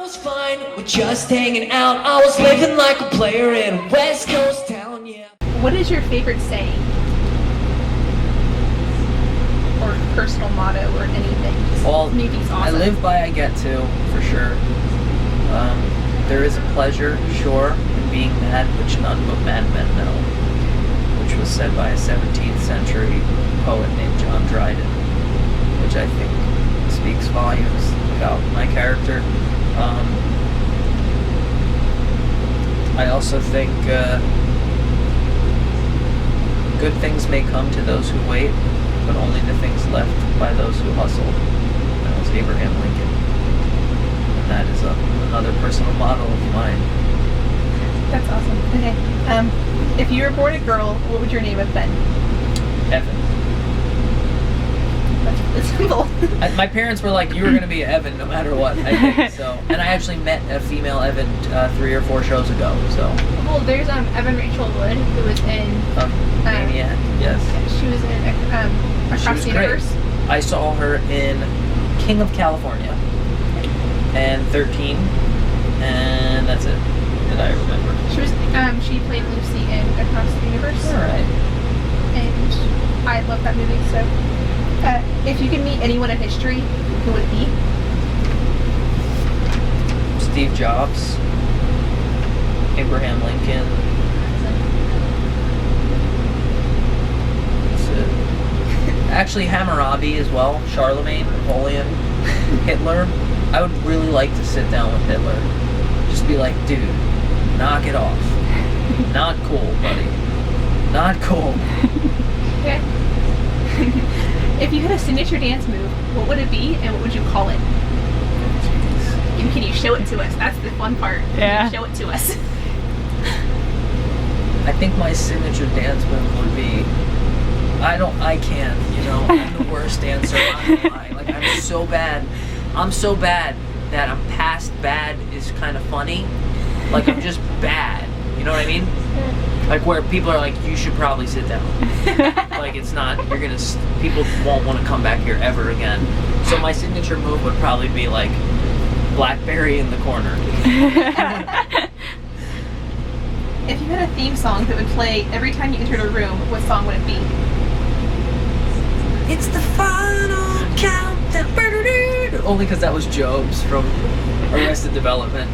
was fine with just hanging out. I was living like a player in a West Coast town, yeah. What is your favorite saying? Or personal motto or anything? Well, Music's awesome. I live by I get to, for sure. There is a pleasure, sure, in being mad, which none but madmen know, which was said by a 17th century poet named John Dryden, which I think speaks volumes about my character. I also think good things may come to those who wait, but only the things left by those who hustle. That was Abraham Lincoln. And that is another personal motto of mine. That's awesome. Okay. If you were born a girl, what would your name have been? Evan. That's simple. My parents were like, you were going to be Evan no matter what, I think. So, and I actually met a female Evan 3 or 4 shows ago. So. Well, there's Evan Rachel Wood, who was in Maniac, yes. She was in Across the Universe. I saw her in King of California and 13, and that's it that I remember. She was she played Lucy in Across the Universe. All right. And I love that movie. So, if you could meet anyone in history, who would it be? Steve Jobs, Abraham Lincoln. Actually, Hammurabi as well, Charlemagne, Napoleon, Hitler. I would really like to sit down with Hitler. Just be like, dude, knock it off. Not cool, buddy. Not cool. Okay. If you had a signature dance move, what would it be and what would you call it? And can you show it to us? That's the fun part. Yeah. Can you show it to us? I think my signature dance move would be, I can't, I'm the worst dancer. I'm not gonna lie. Like, I'm so bad that I'm past bad is kind of funny. Like, I'm just bad. You know what I mean? Like, where people are like, you should probably sit down. Like, it's not, people won't want to come back here ever again. So my signature move would probably be like, Blackberry in the corner. If you had a theme song that would play every time you entered a room, what song would it be? It's the final countdown. Only because that was Jobs from Arrested Development.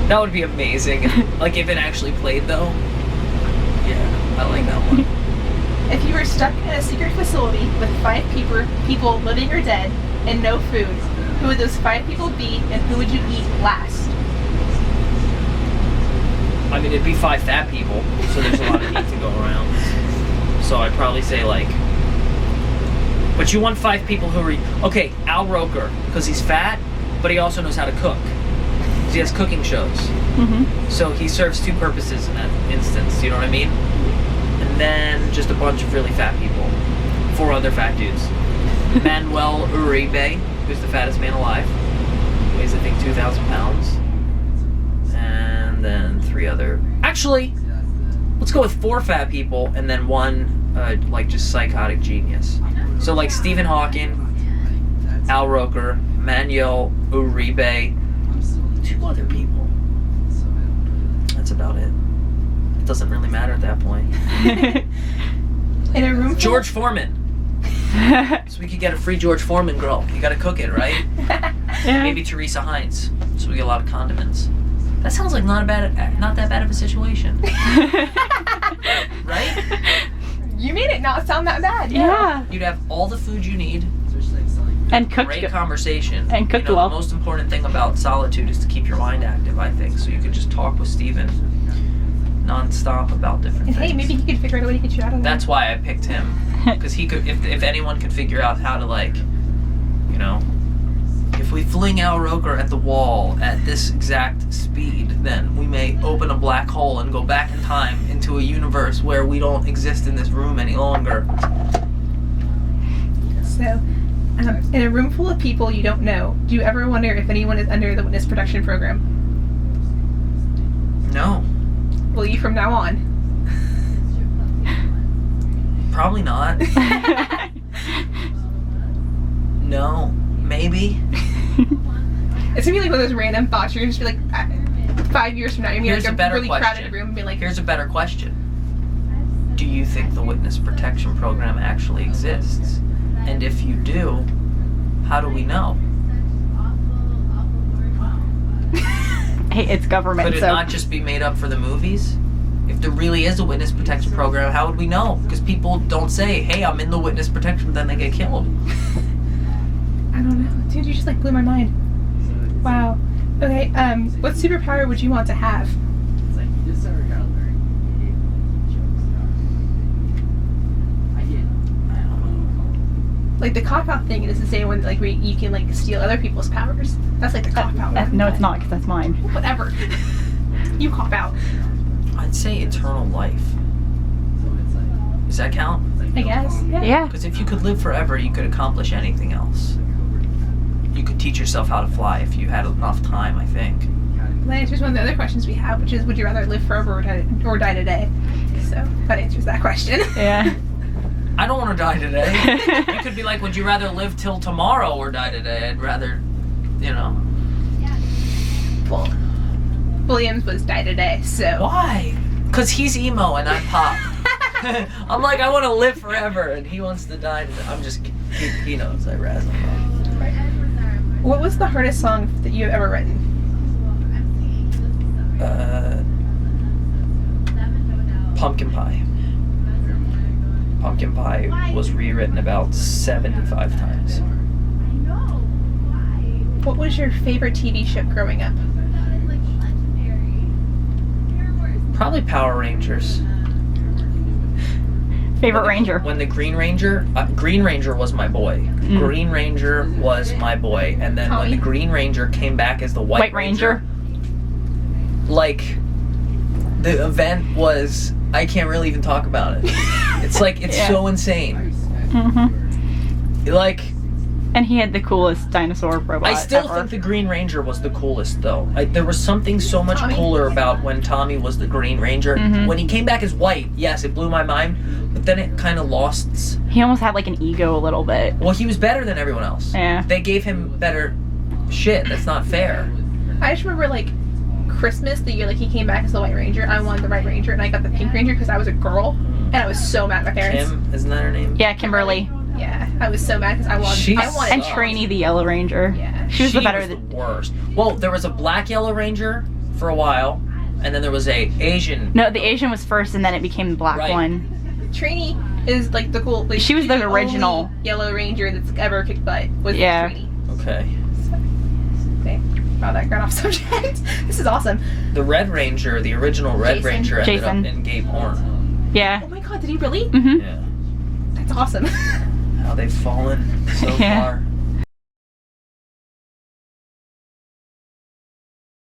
That would be amazing. Like, if it actually played, though. Yeah, I like that one. If you were stuck in a secret facility with 5 people living or dead and no food, who would those 5 people be and who would you eat last? I mean, it'd be 5 fat people, so there's a lot of meat to go around. So I'd probably say, like... But you want 5 people who are... Okay, Al Roker, because he's fat, but he also knows how to cook. He has cooking shows. Mm-hmm. So he serves 2 purposes in that instance, you know what I mean? And then just a bunch of really fat people. 4 other fat dudes. Manuel Uribe, who's the fattest man alive. Weighs, I think, 2,000 pounds. And then 3 other... Actually, let's go with 4 fat people and then 1, like, just psychotic genius. So, like, Stephen Hawking, Al Roker, Manuel Uribe, 2 other people. That's about it. It doesn't really matter at that point. In a room full George Foreman. So we could get a free George Foreman grill. You gotta cook it, right? Yeah. Maybe Teresa Heinz. So we get a lot of condiments. That sounds like not that bad of a situation. Right? You made it not sound that bad. Yeah. You'd have all the food you need. And cooked Great conversation. And cooked well. well. The most important thing about solitude is to keep your mind active, I think. So you could just talk with Steven non-stop about different And things. hey, maybe he could figure out a way to get you out of there. That's why I picked him. Because he could, if anyone could figure out how to, like, if we fling Al Roker at the wall at this exact speed, then we may open a black hole and go back in time into a universe where we don't exist in this room any longer. So, in a room full of people you don't know, do you ever wonder if anyone is under the witness protection program? No. Will you from now on? Probably not. No. Maybe. It's gonna be like one of those random thoughts. You're just like 5 years from now, you're gonna Here's be a like better a really question. crowded room and be like, Here's a better question. Do you think the witness protection program actually exists? And if you do, how do we know? Hey, it's government, Could it so not just be made up for the movies? If there really is a witness protection program, how would we know? Because people don't say, hey, I'm in the witness protection, then they get killed. I don't know. Dude, you just like blew my mind. Wow. Okay, what superpower would you want to have? Like the cop-out thing is the same one, like where you can like steal other people's powers. That's like the cop-out one. no, it's not, because that's mine. Whatever. You cop out. I'd say eternal life. Does that count? I guess. Yeah. Yeah. Because if you could live forever, you could accomplish anything else. You could teach yourself how to fly if you had enough time, I think. That answers one of the other questions we have, which is, would you rather live forever or die today? So that answers that question. Yeah. I don't want to die today. You could be like, would you rather live till tomorrow or die today? I'd rather, you know. Well, Williams was die today, so. Why? Because he's emo and I'm pop. I'm like, I want to live forever, and he wants to die today. I'm just, he knows I razz him. What was the hardest song that you have ever written? Pumpkin Pie. Pumpkin Pie was rewritten about 75 times. What was your favorite TV show growing up? Probably Power Rangers. Favorite Ranger. When the Green Ranger was my boy. Green Ranger was my boy. And then when the Green Ranger came back as the White Ranger, like, the event was, I can't really even talk about it. It's like, it's so insane. Mm-hmm. Like, And he had the coolest dinosaur robot I still ever. think the Green Ranger was the coolest, though. There was something so much cooler about when Tommy was the Green Ranger. Mhm. When he came back as White, yes, it blew my mind, but then it kind of lost. He almost had like an ego a little bit. Well, he was better than everyone else. Yeah. They gave him better shit. That's not fair. I just remember like Christmas, the year like he came back as the White Ranger. I wanted the White Ranger, and I got the Pink Ranger because I was a girl, and I was so mad at my parents. Kim, isn't that her name? Yeah, Kimberly. Yeah, I was so mad because I wanted. She I wanted. And Trainee the Yellow Ranger. Yeah. She was the better. the worst. Well, there was a black Yellow Ranger for a while, and then there was a Asian. No, the Asian was first, and then it became the black Right. one. Trainee is like the cool. Like, She was the original. only Yellow Ranger that's ever kicked butt. Was Yeah. Trainee. Okay. Okay. Wow, that got off subject. This is awesome. The Red Ranger, the original Red Jason. Ranger, ended Jason. up in gay porn. Yeah. Oh my god, did he really? Mm-hmm. Yeah. That's awesome. How they've fallen so Yeah. far.